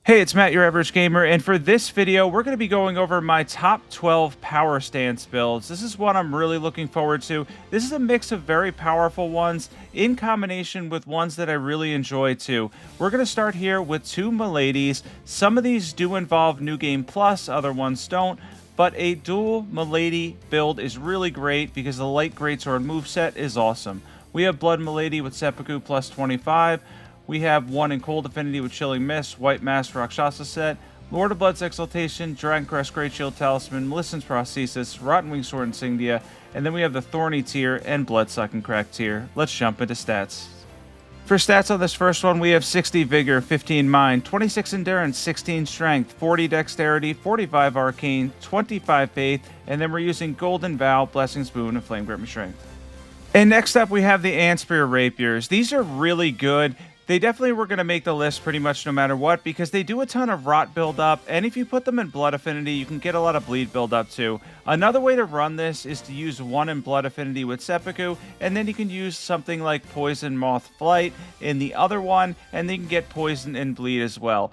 Hey, it's Matt, your average gamer, and for this video, we're going to be going over my top 12 power stance builds. This is what I'm really looking forward to. This is a mix of very powerful ones in combination with ones that I really enjoy too. We're going to start here with two Miladies. Some of these do involve New Game Plus, other ones don't, but a dual Milady build is really great because the light greatsword moveset is awesome. We have Blood Milady with Seppuku plus 25. We have one in Cold Affinity with Chilling Mist, White Mask Rakshasa set, Lord of Blood's Exaltation, Dragon Crest Great Shield Talisman, Melissen's Prosthesis, Rotten Wing Sword Insignia, and then we have the Thorny tier and Bloodsucking Crack tier. Let's jump into stats. For stats on this first one, we have 60 Vigor, 15 Mind, 26 Endurance, 16 Strength, 40 Dexterity, 45 Arcane, 25 Faith, and then we're using Golden Vow, Blessing's Boon, and Flame Grip Me Strength. And next up, we have the Antspur Rapiers. These are really good. They definitely were going to make the list pretty much no matter what because they do a ton of rot build-up, and if you put them in Blood Affinity, you can get a lot of bleed build-up too. Another way to run this is to use one in Blood Affinity with Seppuku, and then you can use something like Poison Moth Flight in the other one, and then you can get Poison and Bleed as well.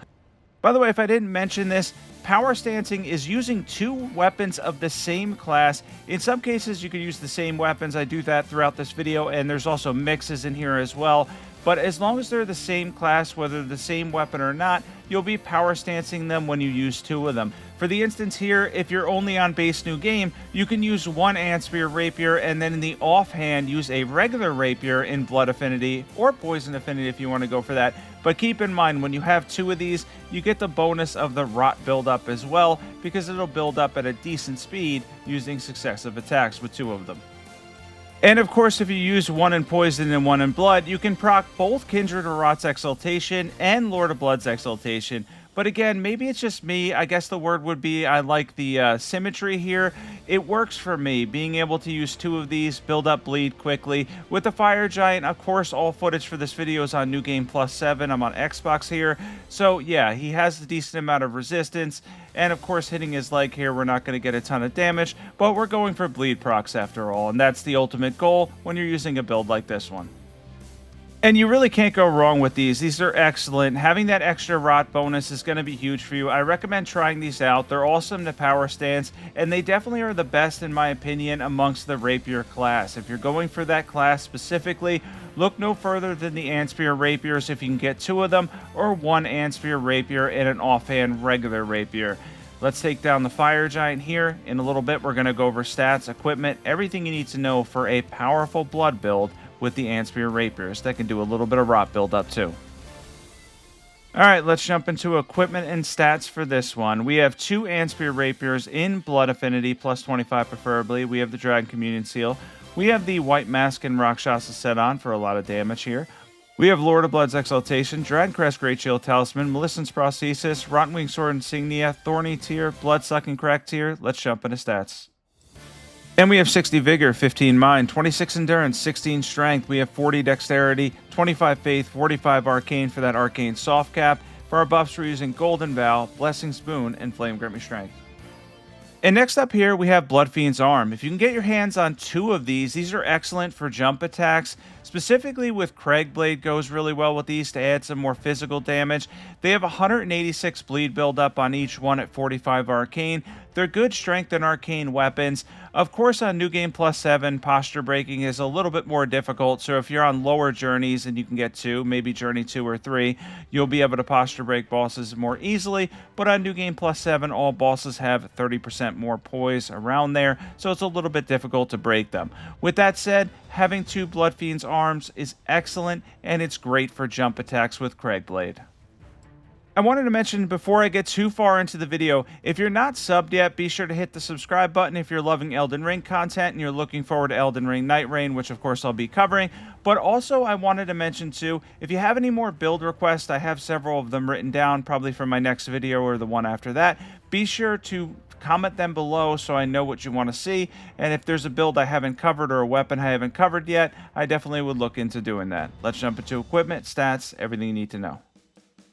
By the way, if I didn't mention this, power stancing is using two weapons of the same class. In some cases, you could use the same weapons. I do that throughout this video, and there's also mixes in here as well. But as long as they're the same class, whether the same weapon or not, you'll be power stancing them when you use two of them. For the instance here, if you're only on base new game, you can use one Antspur Rapier and then in the offhand use a regular Rapier in Blood Affinity or Poison Affinity if you want to go for that. But keep in mind, when you have two of these, you get the bonus of the rot buildup as well because it'll build up at a decent speed using successive attacks with two of them. And of course, if you use one in Poison and one in Blood, you can proc both Kindred or Rot's Exaltation and Lord of Blood's Exaltation. But again, maybe it's just me. I guess the word would be I like the symmetry here. It works for me, being able to use two of these, build up bleed quickly. With the Fire Giant, of course, all footage for this video is on New Game Plus 7. I'm on Xbox here. So yeah, he has a decent amount of resistance. And of course, hitting his leg here, we're not going to get a ton of damage. But we're going for bleed procs after all. And that's the ultimate goal when you're using a build like this one. And you really can't go wrong with these. These are excellent. Having that extra rot bonus is going to be huge for you. I recommend trying these out. They're awesome to power stance, and they definitely are the best, in my opinion, amongst the Rapier class. If you're going for that class specifically, look no further than the Antspur Rapiers if you can get two of them, or one Antspur Rapier and an offhand regular Rapier. Let's take down the Fire Giant here. In a little bit, we're going to go over stats, equipment, everything you need to know for a powerful blood build with the Antspur Rapiers that can do a little bit of rot build-up too. Alright, let's jump into equipment and stats for this one. We have two Antspur Rapiers in Blood Affinity, plus 25 preferably. We have the Dragon Communion Seal. We have the White Mask and Rakshasa set on for a lot of damage here. We have Lord of Blood's Exaltation, Dragon Crest Great Shield Talisman, Melissen's Prosthesis, Rotten Wing Sword Insignia, Thorny tier, Bloodsucking Crack tier. Let's jump into stats. And we have 60 Vigor, 15 Mind, 26 Endurance, 16 Strength. We have 40 Dexterity, 25 Faith, 45 Arcane for that Arcane Soft Cap. For our buffs, we're using Golden Vow, Blessing's Boon, and Flame Grip Me Strength. And next up here, we have Bloodfiend's Arm. If you can get your hands on two of these are excellent for jump attacks. Specifically with Craigblade goes really well with these to add some more physical damage. They have 186 bleed buildup on each one at 45 Arcane. They're good strength and arcane weapons. Of course, on New Game Plus 7, posture breaking is a little bit more difficult, so if you're on lower journeys and you can get two, maybe journey 2 or 3, you'll be able to posture break bosses more easily, but on New Game Plus 7, all bosses have 30% more poise around there, so it's a little bit difficult to break them. With that said, having two Bloodfiend's Arms is excellent, and it's great for jump attacks with Craigblade. I wanted to mention before I get too far into the video, if you're not subbed yet, be sure to hit the subscribe button if you're loving Elden Ring content and you're looking forward to Elden Ring Night Rain, which of course I'll be covering. But also I wanted to mention too, if you have any more build requests, I have several of them written down, probably for my next video or the one after that. Be sure to comment them below so I know what you want to see, and if there's a build I haven't covered or a weapon I haven't covered yet, I definitely would look into doing that. Let's jump into equipment, stats, everything you need to know.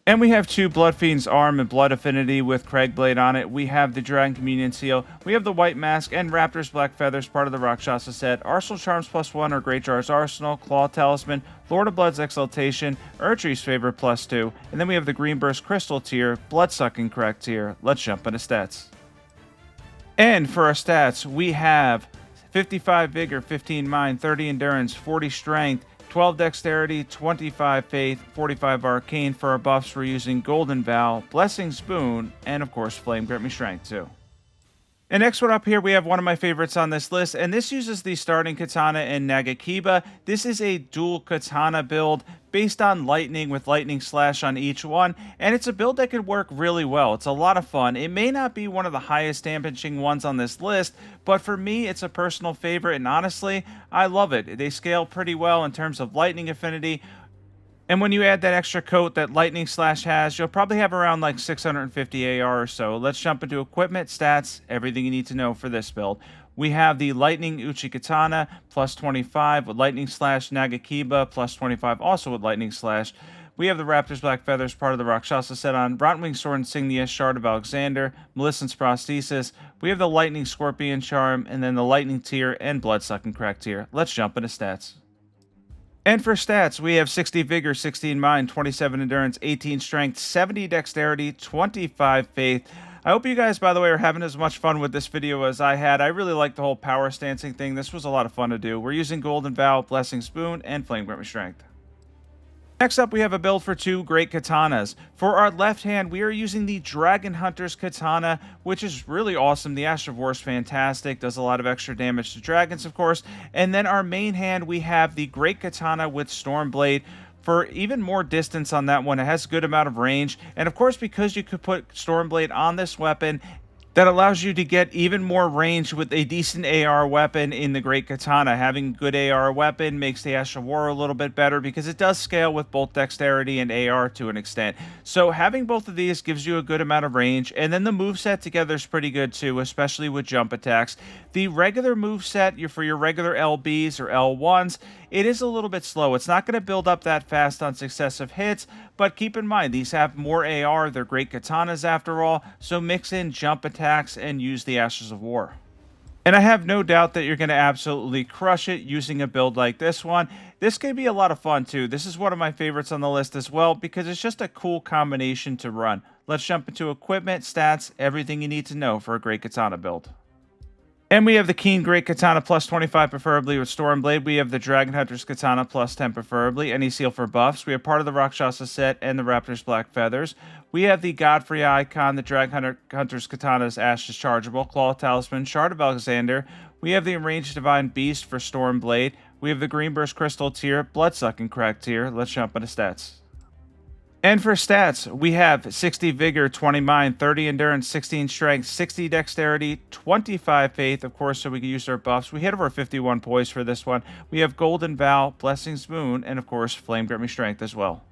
And we have two Bloodfiend's Arm and Blood Affinity with Craigblade on it. We have the Dragon Communion Seal. We have the White Mask and Raptor's Black Feathers, part of the Rakshasa set. Arsenal Charms +1 or Great Jar's Arsenal. Claw Talisman. Lord of Blood's Exaltation. Erdtree's Favor +2. And then we have the Green Burst Crystal tier. Bloodsucking Correct tier. Let's jump into stats. And for our stats, we have 55 Vigor, 15 Mind, 30 Endurance, 40 Strength, 12 Dexterity, 25 Faith, 45 Arcane. For our buffs, we're using Golden Vow, Blessing Spoon, and of course, Flame Grant Me Strength too. And next one up here, we have one of my favorites on this list, and this uses the starting katana and Nagakiba. This is a dual katana build based on lightning with lightning slash on each one, and it's a build that could work really well. It's a lot of fun. It may not be one of the highest damaging ones on this list, but for me, it's a personal favorite, and honestly, I love it. They scale pretty well in terms of lightning affinity. And when you add that extra coat that Lightning Slash has, you'll probably have around like 650 AR or so. Let's jump into equipment, stats, everything you need to know for this build. We have the Lightning Uchi Katana +25 with Lightning Slash, Nagakiba +25 also with Lightning Slash. We have the Raptor's Black Feathers, part of the Rakshasa set on Rotwing Sword Insignia, Shard of Alexander, Millicent's Prosthesis. We have the Lightning Scorpion Charm, and then the Lightning tier and Bloodsucking Correct tier. Let's jump into stats. And for stats, we have 60 Vigor, 16 Mind, 27 Endurance, 18 Strength, 70 Dexterity, 25 Faith. I hope you guys, by the way, are having as much fun with this video as I had. I really like the whole power stancing thing. This was a lot of fun to do. We're using Golden Vow, Blessing Spoon, and Flame Grant Me Strength. Next up, we have a build for two great katanas. For our left hand, we are using the Dragon Hunter's Katana, which is really awesome. The Ash of War is fantastic, does a lot of extra damage to dragons, of course. And then our main hand, we have the Great Katana with Stormblade. For even more distance on that one, it has a good amount of range. And of course, because you could put Stormblade on this weapon, that allows you to get even more range with a decent AR weapon in the Great Katana. Having a good AR weapon makes the Ash of War a little bit better because it does scale with both Dexterity and AR to an extent. So having both of these gives you a good amount of range, and then the moveset together is pretty good too, especially with jump attacks. The regular moveset for your regular LBs or L1s, it is a little bit slow. It's not going to build up that fast on successive hits, but keep in mind, these have more AR. They're great katanas after all, so mix in jump attacks and use the Ashes of War. And I have no doubt that you're going to absolutely crush it using a build like this one. This can be a lot of fun too. This is one of my favorites on the list as well because it's just a cool combination to run. Let's jump into equipment, stats, everything you need to know for a great katana build. And we have the Keen Great Katana +25 preferably with Stormblade. We have the Dragon Hunter's Katana +10 preferably. Any seal for buffs. We have part of the Rakshasa set and the Raptor's Black Feathers. We have the Godfrey Icon, the Dragon Hunter's Katana's Ash Dischargeable, Claw Talisman, Shard of Alexander. We have the Enraged Divine Beast for Stormblade. We have the Green Burst Crystal tier, Bloodsucking Correct tier. Let's jump into stats. And for stats, we have 60 Vigor, 20 Mind, 30 Endurance, 16 Strength, 60 Dexterity, 25 Faith, of course, so we can use our buffs. We hit over 51 poise for this one. We have Golden Vow, Blessing Spoon, and of course, Flame Grant Me Strength as well.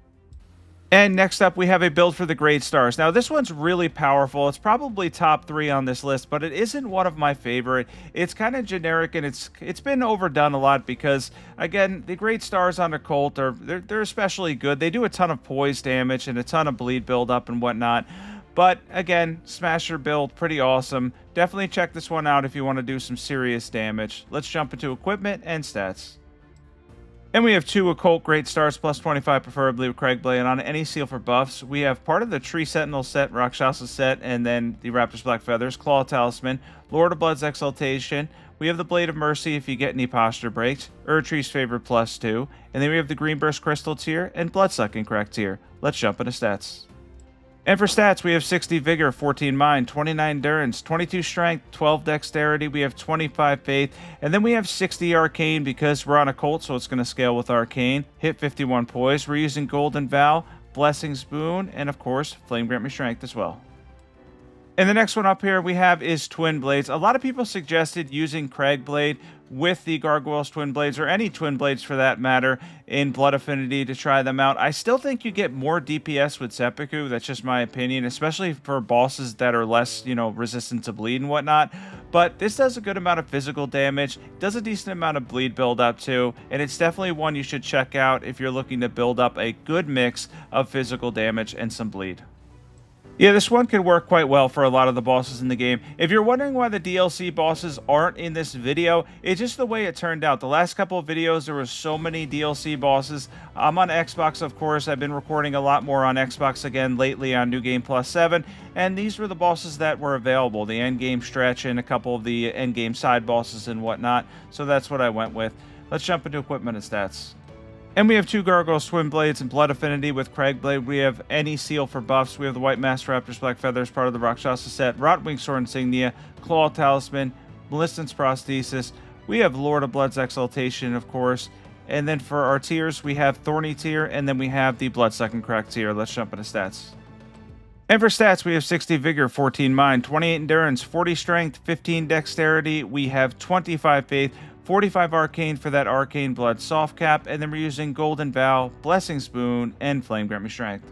And next up, we have a build for the Great Stars. Now, this one's really powerful. It's probably top 3 on this list, but it isn't one of my favorite. It's kind of generic, and it's been overdone a lot because, again, the Great Stars on a Cult, they're especially good. They do a ton of poise damage and a ton of bleed buildup and whatnot. But, again, Smasher build, pretty awesome. Definitely check this one out if you want to do some serious damage. Let's jump into equipment and stats. And we have two Occult Great Stars +25 preferably with Craigblade on it. Any seal for buffs. We have part of the Tree Sentinel set, Rakshasa set, and then the Raptor's Black Feathers, Claw Talisman, Lord of Blood's Exaltation. We have the Blade of Mercy if you get any posture breaks, Erdtree's Favor +2, and then we have the Green Burst Crystal tier and Bloodsucking Correct tier. Let's jump into stats. And for stats, we have 60 Vigor, 14 Mind, 29 Endurance, 22 Strength, 12 Dexterity, we have 25 Faith, and then we have 60 Arcane because we're on a Cult, so it's going to scale with Arcane. Hit 51 Poise. We're using Golden Vow, Blessing Spoon, and of course, Flame Grant Me Strength as well. And the next one up here we have is Twinblades. A lot of people suggested using Craigblade with the Gargoyle's Twinblades, or any Twinblades for that matter, in Blood Affinity to try them out. I still think you get more DPS with Seppuku. That's just my opinion, especially for bosses that are less, resistant to bleed and whatnot. but this does a good amount of physical damage, does a decent amount of bleed build-up too, and it's definitely one you should check out if you're looking to build up a good mix of physical damage and some bleed. Yeah, this one could work quite well for a lot of the bosses in the game. If you're wondering why the DLC bosses aren't in this video, it's just the way it turned out. The last couple of videos, there were so many DLC bosses. I'm on Xbox, of course. I've been recording a lot more on Xbox again lately on New Game Plus 7, and these were the bosses that were available, the endgame stretch and a couple of the endgame side bosses and whatnot, so that's what I went with. Let's jump into equipment and stats. And we have 2 Gargoyles, Twinblades, and Blood Affinity with Craigblade. We have any seal for buffs. We have the White Master Raptors, Black Feathers, part of the Rakshasa set, Rotwing Sword Insignia, Claw Talisman, Maleficent's Prosthesis. We have Lord of Blood's Exaltation, of course. And then for our tiers, we have Thorny tier, and then we have the Bloodsucking Crack tier. Let's jump into stats. And for stats, we have 60 Vigor, 14 Mind, 28 Endurance, 40 Strength, 15 Dexterity. We have 25 Faith, 45 Arcane for that Arcane Blood soft cap, and then we're using Golden Vow, Blessing Spoon, and Flame Grant Me Strength.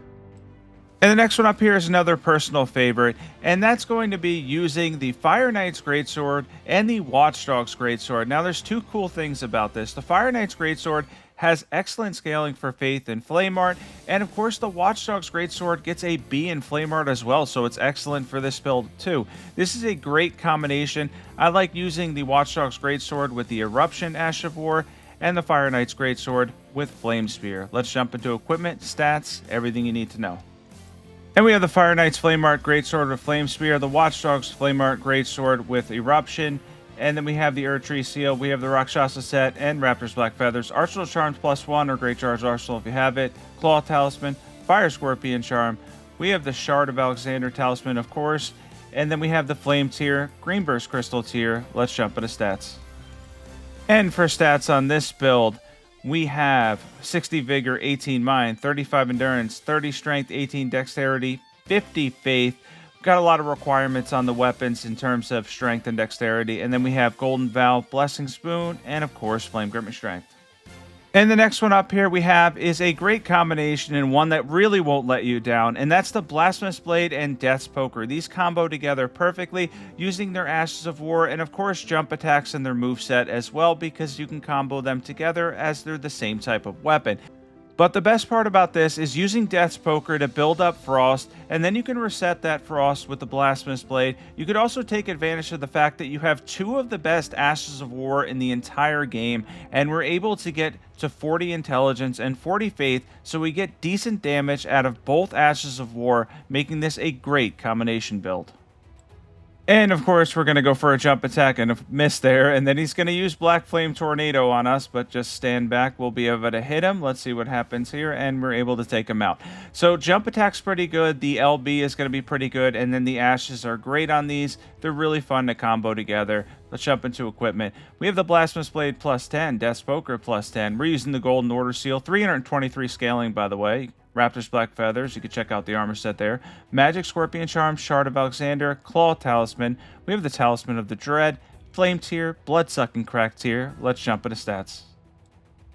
And the next one up here is another personal favorite, and that's going to be using the Fire Knight's Greatsword and the Watchdog's Greatsword. Now, there's 2 cool things about this. The Fire Knight's Greatsword has excellent scaling for Faith and Flame Art, and of course the Watchdog's Greatsword gets a B in Flame Art as well, so it's excellent for this build too. This is a great combination. I like using the Watchdog's Greatsword with the Eruption Ash of War, and the Fire Knight's Greatsword with Flame Spear. Let's jump into equipment, stats, everything you need to know. And we have the Fire Knight's Flame Art Greatsword with Flame Spear, the Watchdog's Flame Art Greatsword with Eruption, and then we have the Erdtree Seal, we have the Rakshasa set, and Raptor's Black Feathers, Arsenal Charms +1, or Great Charge Arsenal if you have it, Claw Talisman, Fire Scorpion Charm, we have the Shard of Alexander Talisman, of course, and then we have the Flame tier, Greenburst Crystal tier. Let's jump into stats. And for stats on this build, we have 60 Vigor, 18 Mind, 35 Endurance, 30 Strength, 18 Dexterity, 50 Faith. Got a lot of requirements on the weapons in terms of strength and dexterity. And then we have Golden Vow, Blessing Spoon, and of course, Flame Grant Me Strength. And the next one up here we have is a great combination and one that really won't let you down. And that's the Blasphemous Blade and Death's Poker. These combo together perfectly using their Ashes of War and of course jump attacks in their moveset as well, because you can combo them together as they're the same type of weapon. But the best part about this is using Death's Poker to build up Frost, and then you can reset that Frost with the Blasphemous Blade. You could also take advantage of the fact that you have 2 of the best Ashes of War in the entire game, and we're able to get to 40 Intelligence and 40 Faith, so we get decent damage out of both Ashes of War, making this a great combination build. And of course, we're going to go for a jump attack and a miss there. And then he's going to use Black Flame Tornado on us, but just stand back. We'll be able to hit him. Let's see what happens here. And we're able to take him out. So jump attack's pretty good. The LB is going to be pretty good. And then the Ashes are great on these. They're really fun to combo together. Let's jump into equipment. We have the Blasphemous Blade +10, Death's Poker +10. We're using the Golden Order Seal, 323 scaling, by the way. Raptor's Black Feathers, you can check out the armor set there. Magic Scorpion Charm, Shard of Alexander, Claw Talisman. We have the Talisman of the Dread, Flame tier, Bloodsucking Crack tier. Let's jump into stats.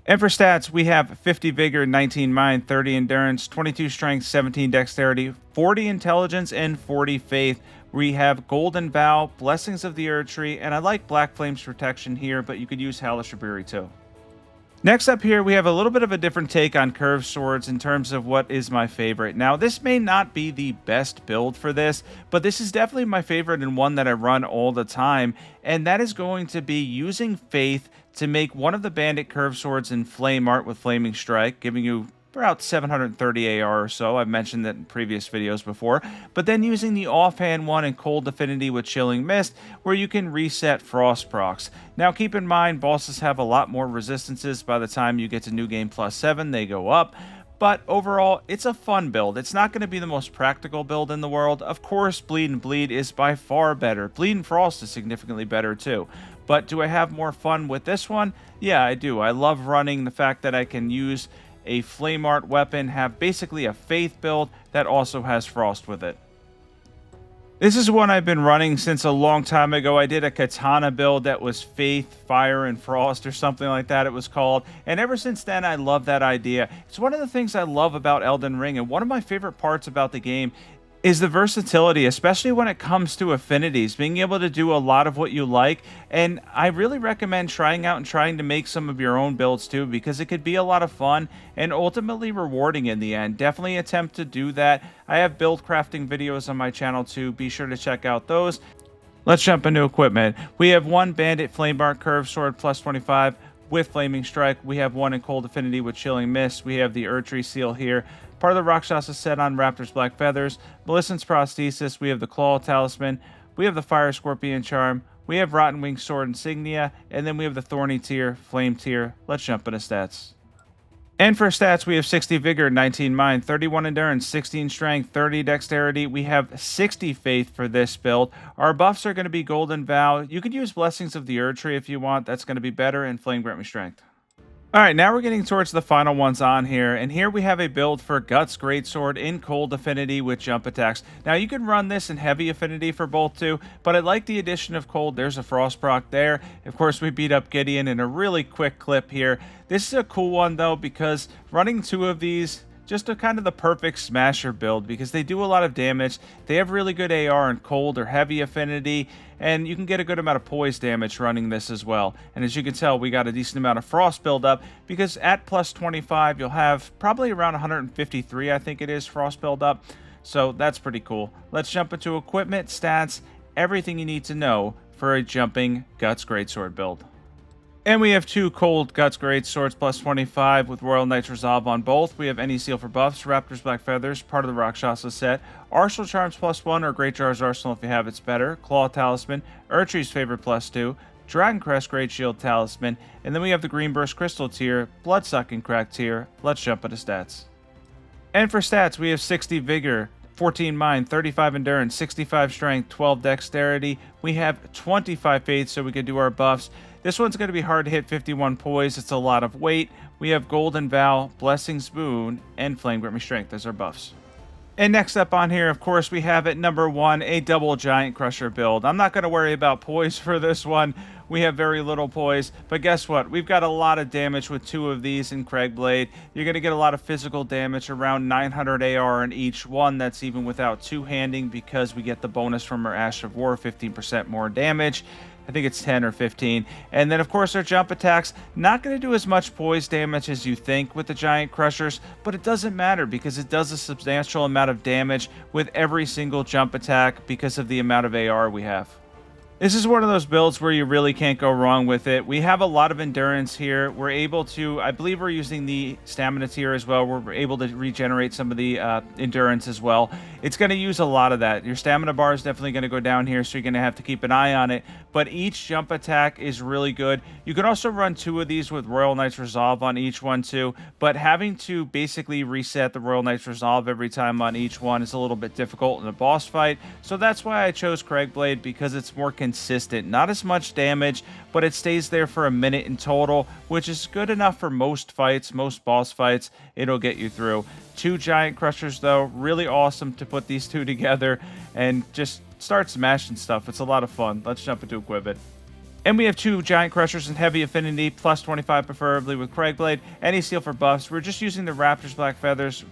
And for stats, we have 50 Vigor, 19 Mind, 30 Endurance, 22 Strength, 17 Dexterity, 40 Intelligence, and 40 Faith. We have Golden Vow, Blessings of the Erdtree, and I like Black Flame's Protection here, but you could use Hellish Shabiri too. Next up here, we have a little bit of a different take on curved swords in terms of what is my favorite. Now, this may not be the best build for this, but this is definitely my favorite and one that I run all the time, and that is going to be using Faith to make one of the Bandit curved swords in Flame Art with Flaming Strike, giving you about 730 AR or so. I've mentioned that in previous videos before. But then using the offhand one in Cold Affinity with Chilling Mist, where you can reset Frost procs. Now keep in mind, bosses have a lot more resistances. By the time you get to New Game Plus 7, they go up. But overall, it's a fun build. It's not going to be the most practical build in the world. Of course, Bleed and Bleed is by far better. Bleed and Frost is significantly better too. But do I have more fun with this one? Yeah, I do. I love running the fact that I can use a Flame Art weapon, have basically a Faith build that also has Frost with it. This is one I've been running since a long time ago. I did a Katana build that was Faith, Fire, and Frost or something like that it was called. And ever since then, I love that idea. It's one of the things I love about Elden Ring, and one of my favorite parts about the game is the versatility, especially when it comes to affinities, being able to do a lot of what you like. And I really recommend trying out and trying to make some of your own builds too, because it could be a lot of fun and ultimately rewarding in the end. Definitely attempt to do that. I have build crafting videos on my channel too. Be sure to check out those. Let's jump into equipment. We have one Bandit Flamebark Curved Sword plus 25 with Flaming Strike. We have one in Cold Affinity with Chilling Mist. We have the Erdtree Seal here. Part of the Rakshasa set on Raptor's Black Feathers. Maleficent's Prosthesis. We have the Claw Talisman. We have the Fire Scorpion Charm. We have Rotten Wing Sword Insignia. And then we have the Thorny Tier, Flame Tier. Let's jump into stats. And for stats, we have 60 Vigor, 19 Mind, 31 Endurance, 16 Strength, 30 Dexterity. We have 60 Faith for this build. Our buffs are going to be Golden Vow. You could use Blessings of the Erdtree if you want. That's going to be better. And Flame Grant Me Strength. All right, now we're getting towards the final ones on here, and here we have a build for Guts Greatsword in Cold Affinity with Jump Attacks. Now, you can run this in Heavy Affinity for both too, but I like the addition of Cold. There's a Frost proc there. Of course, we beat up Gideon in a really quick clip here. This is a cool one, though, because running two of these, just a kind of the perfect smasher build, because they do a lot of damage. They have really good AR in Cold or Heavy Affinity, and you can get a good amount of poise damage running this as well. And as you can tell, we got a decent amount of Frost buildup, because at plus 25, you'll have probably around 153, I think it is, Frost buildup. So that's pretty cool. Let's jump into equipment, stats, everything you need to know for a jumping Guts Greatsword build. And we have two Cold Guts Greatswords plus 25 with Royal Knight's Resolve on both. We have any seal for buffs, Raptor's Black Feathers, part of the Rakshasa set, Arsenal Charms plus 1 or Great Jar's Arsenal if you have it's better, Claw Talisman, Erdtree's Favorite plus 2, Dragon Crest Great Shield Talisman, and then we have the Green Burst Crystal tier, Bloodsucking Crack tier. Let's jump into stats. And for stats, we have 60 Vigor, 14 Mind, 35 Endurance, 65 Strength, 12 Dexterity. We have 25 Faith so we can do our buffs. This one's going to be hard to hit 51 Poise. It's a lot of weight. We have Golden Vow, Blessing Boon, and Flame Grant Me Strength as our buffs. And next up on here, of course, we have at number 1, a double Giant Crusher build. I'm not going to worry about poise for this one. We have very little poise, but guess what? We've got a lot of damage with two of these in Craigblade. You're going to get a lot of physical damage, around 900 AR in each one. That's even without two-handing, because we get the bonus from our Ash of War, 15% more damage. I think it's 10 or 15. And then, of course, our jump attacks, not going to do as much poise damage as you think with the Giant Crushers, but it doesn't matter because it does a substantial amount of damage with every single jump attack because of the amount of AR we have. This is one of those builds where you really can't go wrong with it. We have a lot of endurance here. We're able to, I believe we're using the stamina tier as well. We're able to regenerate some of the endurance as well. It's going to use a lot of that. Your stamina bar is definitely going to go down here, so you're going to have to keep an eye on it. But each jump attack is really good. You can also run two of these with Royal Knight's Resolve on each one too. But having to basically reset the Royal Knight's Resolve every time on each one is a little bit difficult in a boss fight. So that's why I chose Craigblade, because it's more consistent. Not as much damage, but it stays there for a minute in total, which is good enough for most fights, most boss fights. It'll get you through. Two Giant Crushers, though, really awesome to put these two together and just start smashing stuff. It's a lot of fun. Let's jump into equipment. And we have two Giant Crushers in Heavy Affinity, plus 25 preferably with Craigblade. Any seal for buffs. We're just using the Raptor's Black Feathers,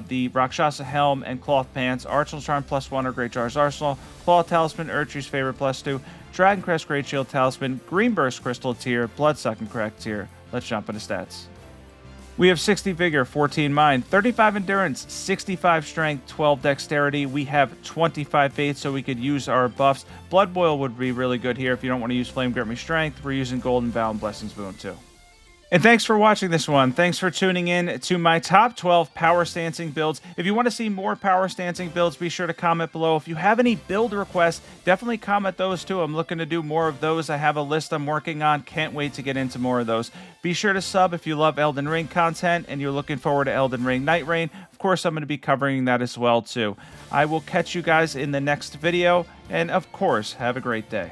the Rakshasa Helm, and Cloth Pants. Arsenal Charm plus 1 or Great Jar's Arsenal. Claw Talisman, Erdtree's Favorite plus 2. Dragon Crest Great Shield Talisman, Green Burst Crystal tier, Bloodsucking Crack tier. Let's jump into stats. We have 60 Vigor, 14 Mind, 35 Endurance, 65 Strength, 12 Dexterity. We have 25 Faith, so we could use our buffs. Blood Boil would be really good here if you don't want to use Flame Grant Me Strength. We're using Golden Vow and Blessings Boon too. And thanks for watching this one. Thanks for tuning in to my top 12 power stancing builds. If you want to see more power stancing builds, be sure to comment below. If you have any build requests, definitely comment those too. I'm looking to do more of those. I have a list I'm working on. Can't wait to get into more of those. Be sure to sub if you love Elden Ring content and you're looking forward to Elden Ring Night Rain. Of course, I'm going to be covering that as well too. I will catch you guys in the next video, and of course, have a great day.